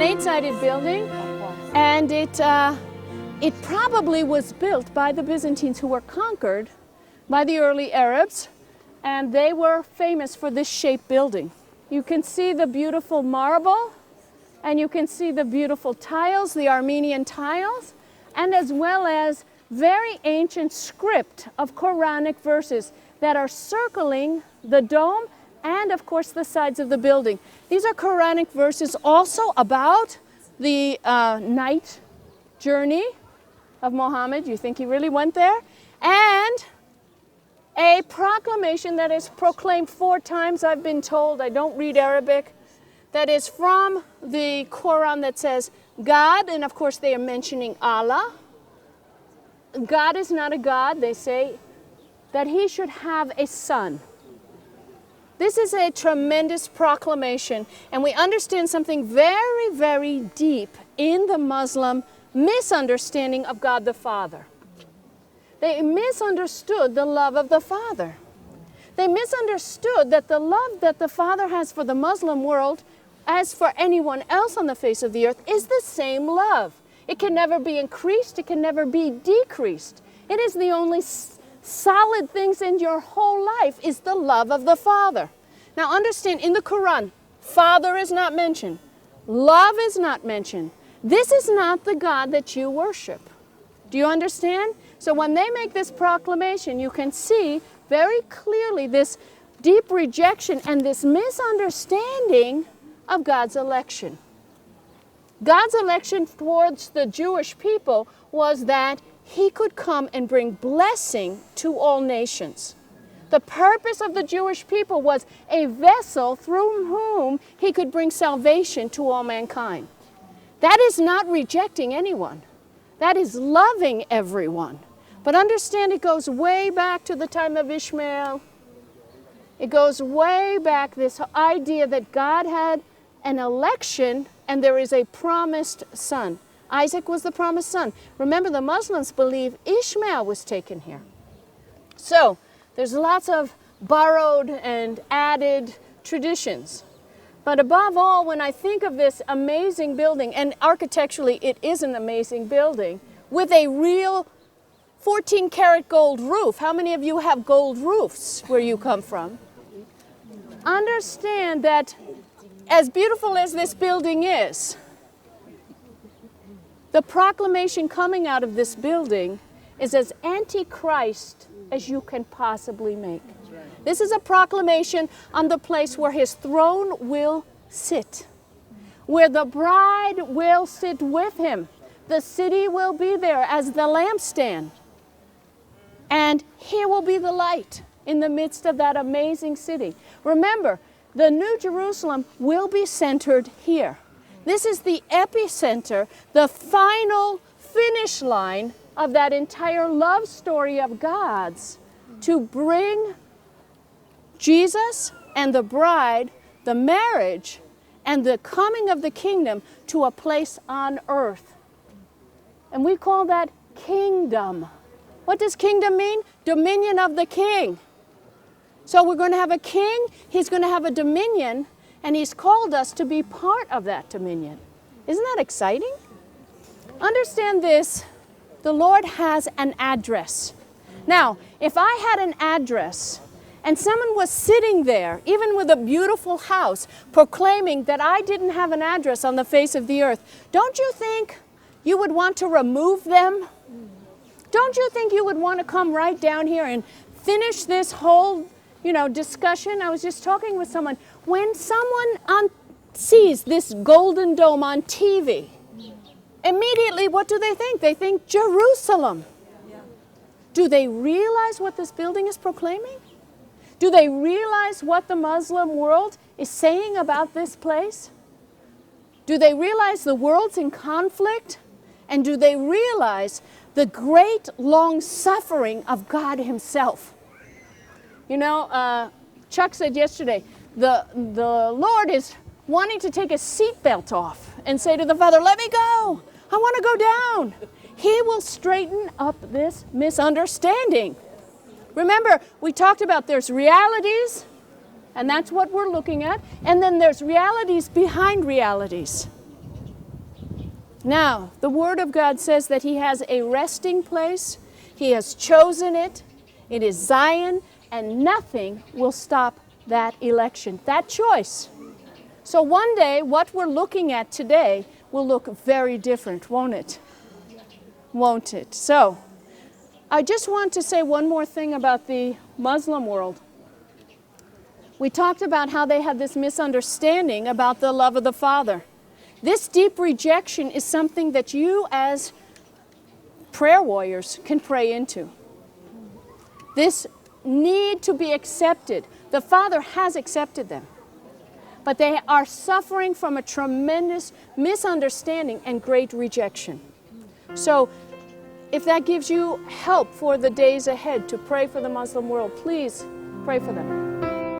an 8-sided building, and it probably was built by the Byzantines, who were conquered by the early Arabs, and they were famous for this shaped building. You can see the beautiful marble, and you can see the beautiful tiles, the Armenian tiles, and as well as very ancient script of Quranic verses that are circling the dome and, of course, the sides of the building. These are Quranic verses also about the night journey of Muhammad. You think he really went there? And a proclamation that is proclaimed 4 times, I've been told. I don't read Arabic. That is from the Quran that says God, and of course they are mentioning Allah. God is not a God. They say that he should have a son. This is a tremendous proclamation, and we understand something very, very deep in the Muslim misunderstanding of God the Father. They misunderstood the love of the Father. They misunderstood that the love that the Father has for the Muslim world, as for anyone else on the face of the earth, is the same love. It can never be increased. It can never be decreased. It is the only solid things in your whole life is the love of the Father. Now understand, in the Quran, Father is not mentioned. Love is not mentioned. This is not the God that you worship. Do you understand? So when they make this proclamation, you can see very clearly this deep rejection and this misunderstanding of God's election. God's election towards the Jewish people was that he could come and bring blessing to all nations. The purpose of the Jewish people was a vessel through whom he could bring salvation to all mankind. That is not rejecting anyone. That is loving everyone. But understand, it goes way back to the time of Ishmael. It goes way back, this idea that God had an election and there is a promised son. Isaac was the promised son. Remember, the Muslims believe Ishmael was taken here. So there's lots of borrowed and added traditions. But above all, when I think of this amazing building, and architecturally it is an amazing building, with a real 14-karat gold roof. How many of you have gold roofs where you come from? Understand that as beautiful as this building is, the proclamation coming out of this building is as anti-Christ as you can possibly make. This is a proclamation on the place where his throne will sit, where the bride will sit with him. The city will be there as the lampstand. And here will be the light in the midst of that amazing city. Remember, the New Jerusalem will be centered here. This is the epicenter, the final finish line of that entire love story of God's to bring Jesus and the bride, the marriage, and the coming of the kingdom to a place on earth. And we call that kingdom. What does kingdom mean? Dominion of the king. So we're going to have a king, he's going to have a dominion, and he's called us to be part of that dominion. Isn't that exciting? Understand this, the Lord has an address. Now, if I had an address and someone was sitting there, even with a beautiful house, proclaiming that I didn't have an address on the face of the earth, don't you think you would want to remove them? Don't you think you would want to come right down here and finish this whole, discussion? I was just talking with someone. When someone sees this golden dome on TV, immediately what do they think? They think Jerusalem. Do they realize what this building is proclaiming? Do they realize what the Muslim world is saying about this place? Do they realize the world's in conflict? And do they realize the great long suffering of God himself? Chuck said yesterday, the Lord is wanting to take a seatbelt off and say to the Father, let me go. I want to go down. He will straighten up this misunderstanding. Remember, we talked about there's realities, and that's what we're looking at, and then there's realities behind realities. Now, the Word of God says that He has a resting place. He has chosen it. It is Zion, and nothing will stop that election, that choice. So one day, what we're looking at today will look very different, won't it? Won't it? So, I just want to say one more thing about the Muslim world. We talked about how they have this misunderstanding about the love of the Father. This deep rejection is something that you as prayer warriors can pray into. This need to be accepted. The Father has accepted them. But they are suffering from a tremendous misunderstanding and great rejection. So, if that gives you help for the days ahead to pray for the Muslim world, please pray for them.